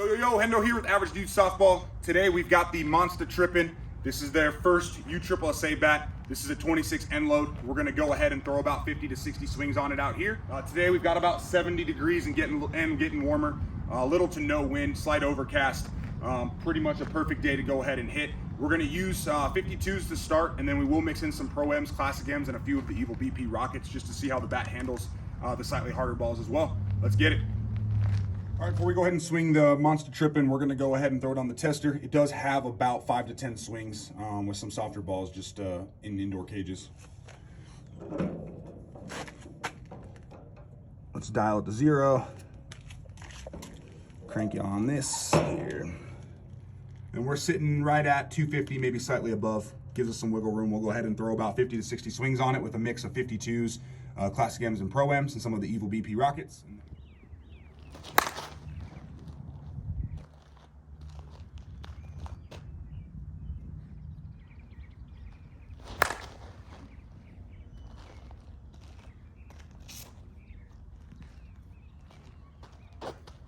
Yo, Hendo here with Average Dude Softball. Today we've got the Monsta Trippin. This is their first USSSA bat. This is a 26 end load. We're gonna go ahead and throw about 50 to 60 swings on it out here. Today we've got about 70 degrees and getting warmer. Little to no wind, slight overcast. Pretty much a perfect day to go ahead and hit. We're gonna use 52s to start, and then we will mix in some Pro M's, Classic M's, and a few of the Evil BP Rockets just to see how the bat handles the slightly harder balls as well. Let's get it. All right, before we go ahead and swing the Monsta Trippin, we're gonna go ahead and throw it on the tester. It does have about 5 to 10 swings with some softer balls just in indoor cages. Let's dial it to 0. Crank it on this here. And we're sitting right at 250, maybe slightly above. Gives us some wiggle room. We'll go ahead and throw about 50 to 60 swings on it with a mix of 52s, Classic M's and Pro M's, and some of the Evil BP Rockets.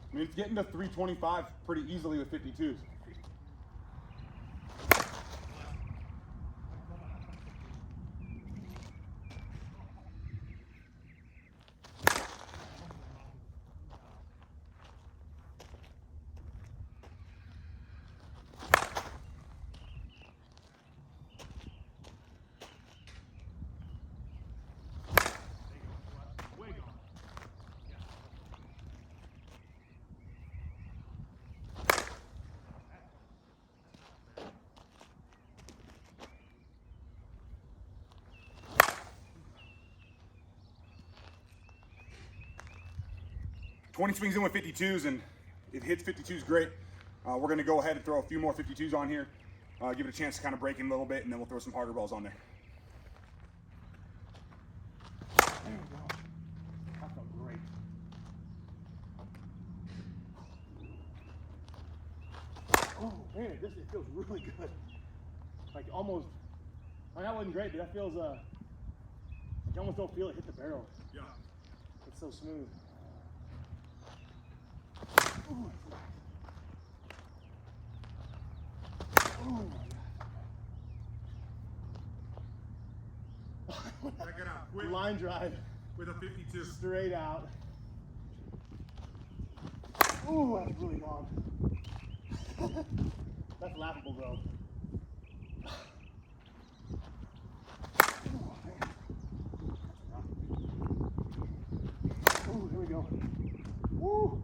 I mean, it's getting to 325 pretty easily with 52s. Twenty swings in with 52s, and it hits 52s great. We're going to go ahead and throw a few more 52s on here, give it a chance to kind of break in a little bit, and then we'll throw some harder balls on there. There we go. That felt great. Oh man, it feels really good. Like almost, I mean, that wasn't great, but that feels, like you almost don't feel it hit the barrel. Yeah. It's so smooth. Ooh. Oh my God. Check it out. Quick line drive with a 52. Straight out. Ooh, that's really gone. That's laughable, bro. Ooh, here we go. Woo!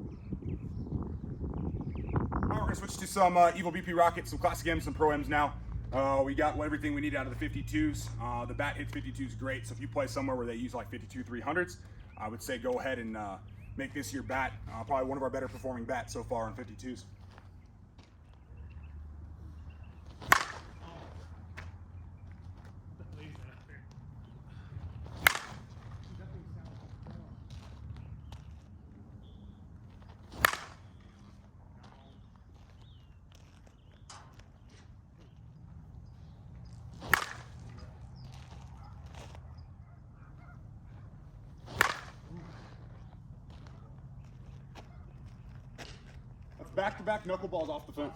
We're gonna switch to some Evil BP Rockets, some Classic M's, some Pro M's now. We got everything we need out of the 52s. The bat hits 52s great, so if you play somewhere where they use like 52 300s, I would say go ahead and make this your bat. Probably one of our better performing bats so far on 52s. Back-to-back knuckleballs off the fence.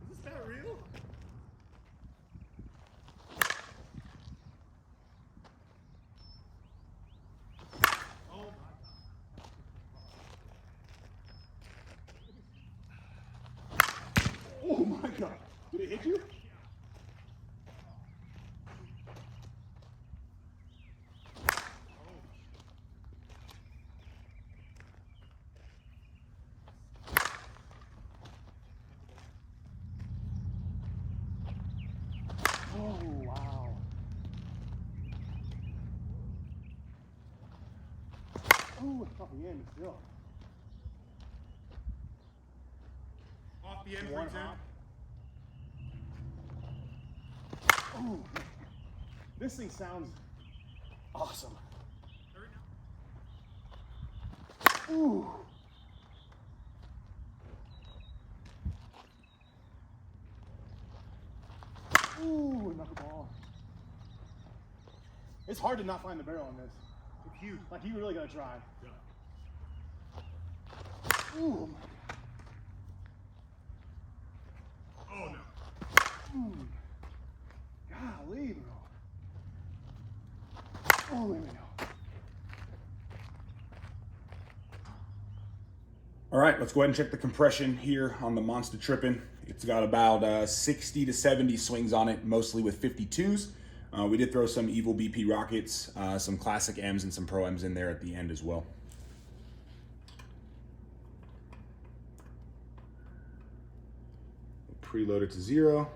Is this bat real? Oh my God. Did it hit you? Oh, wow. Oh, it's off the end still. Off the end, one hop. Ooh, this thing sounds awesome. Ooh. knuckle ball. It's hard to not find the barrel on this. It's huge. Like, you really gotta try. Yeah. Ooh. Oh no. Ooh. Golly, bro. Oh, there we go. All right, let's go ahead and check the compression here on the Monsta Trippin. It's got about 60 to 70 swings on it, mostly with 52s. We did throw some Evil BP rockets, some classic M's and some Pro M's in there at the end as well. Preload it to 0.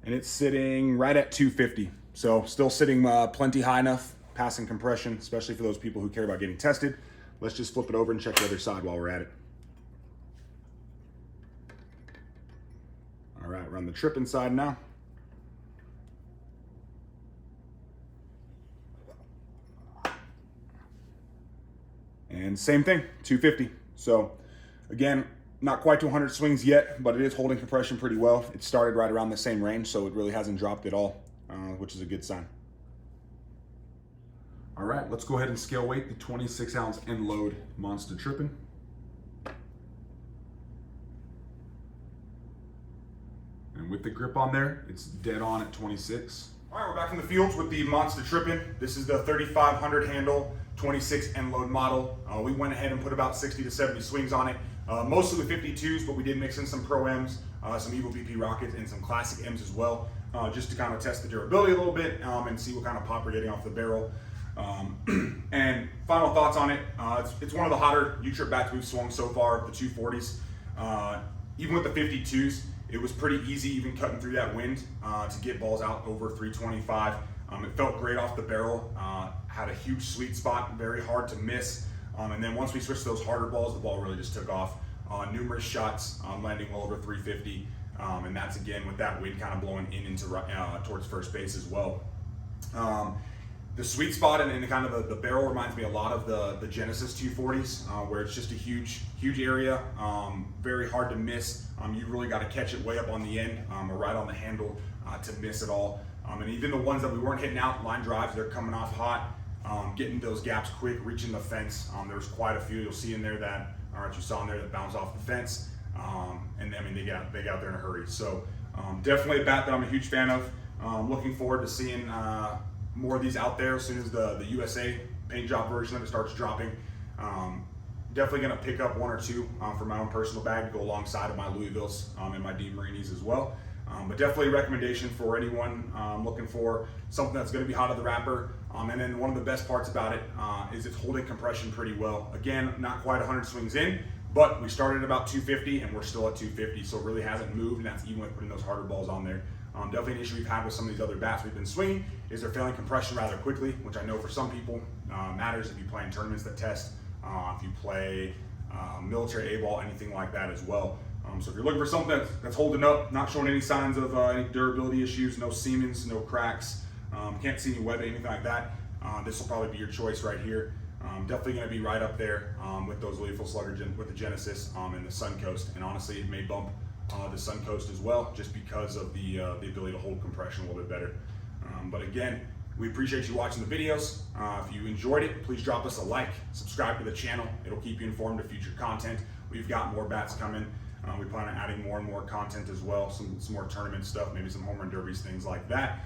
And it's sitting right at 250. So still sitting plenty high enough, passing compression, especially for those people who care about getting tested. Let's just flip it over and check the other side while we're at it. All right, we're on the Trippin side now. And same thing, 250. So again, not quite to 100 swings yet, but it is holding compression pretty well. It started right around the same range, so it really hasn't dropped at all, which is a good sign. All right, let's go ahead and scale weight the 26-ounce end load Monsta Trippin. And with the grip on there, it's dead on at 26. All right, we're back in the fields with the Monsta Trippin. This is the 3500 handle, 26 end load model. We went ahead and put about 60 to 70 swings on it, mostly with 52s, but we did mix in some Pro M's, some Evil BP rockets, and some classic M's as well, just to kind of test the durability a little bit and see what kind of pop we're getting off the barrel. And final thoughts on it, it's one of the hotter U-Trip bats we've swung so far, the 240s. Even with the 52s, it was pretty easy even cutting through that wind to get balls out over 325. It felt great off the barrel, had a huge sweet spot, very hard to miss. And then once we switched to those harder balls, the ball really just took off. Numerous shots, landing well over 350. And that's again with that wind kind of blowing in into towards first base as well. The sweet spot and kind of the barrel reminds me a lot of the Genesis 240s, where it's just a huge area, very hard to miss. You really got to catch it way up on the end or right on the handle to miss it all. And even the ones that we weren't hitting out, line drives, they're coming off hot, getting those gaps quick, reaching the fence. There's quite a few you'll see in there that, you saw in there that bounce off the fence. And I mean, they get out there in a hurry. So definitely a bat that I'm a huge fan of. Looking forward to seeing more of these out there as soon as the USA paint job version of it starts dropping. Definitely gonna pick up 1 or 2 for my own personal bag to go alongside of my Louisvilles and my DeMarinis as well. But definitely a recommendation for anyone looking for something that's gonna be hot at the wrapper. And then one of the best parts about it is it's holding compression pretty well. Again, not quite 100 swings in, but we started at about 250 and we're still at 250, so it really hasn't moved, and that's even with putting those harder balls on there. Definitely an issue we've had with some of these other bats we've been swinging is they're failing compression rather quickly, which I know for some people matters if you play in tournaments that test, if you play military A-ball, anything like that as well. So if you're looking for something that's holding up, not showing any signs of any durability issues, no Siemens, no cracks, can't see any webbing, anything like that, this will probably be your choice right here. Definitely going to be right up there with those Louisville Slugger with the Genesis and the Suncoast, and honestly it may bump the Suncoast as well, just because of the ability to hold compression a little bit better. But again, we appreciate you watching the videos. If you enjoyed it, please drop us a like, subscribe to the channel. It'll keep you informed of future content. We've got more bats coming. We plan on adding more and more content as well, some more tournament stuff, maybe some home run derbies, things like that.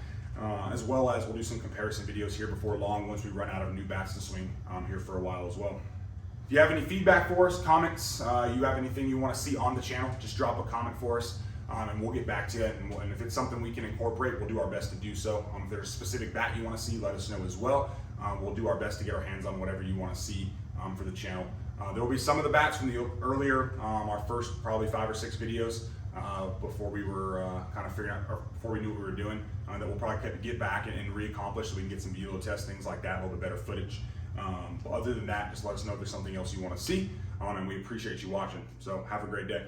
As well as we'll do some comparison videos here before long once we run out of new bats to swing here for a while as well. If you have any feedback for us, comments, you have anything you want to see on the channel, just drop a comment for us and we'll get back to you. And if it's something we can incorporate, we'll do our best to do so. If there's a specific bat you want to see, let us know as well. We'll do our best to get our hands on whatever you want to see for the channel. There will be some of the bats from the earlier, our first probably 5 or 6 videos before we were kind of figuring out, or before we knew what we were doing, that we'll probably get back and re-accomplish so we can get some velo tests, things like that, a little bit better footage. But other than that, just let us know if there's something else you want to see, and we appreciate you watching. So have a great day.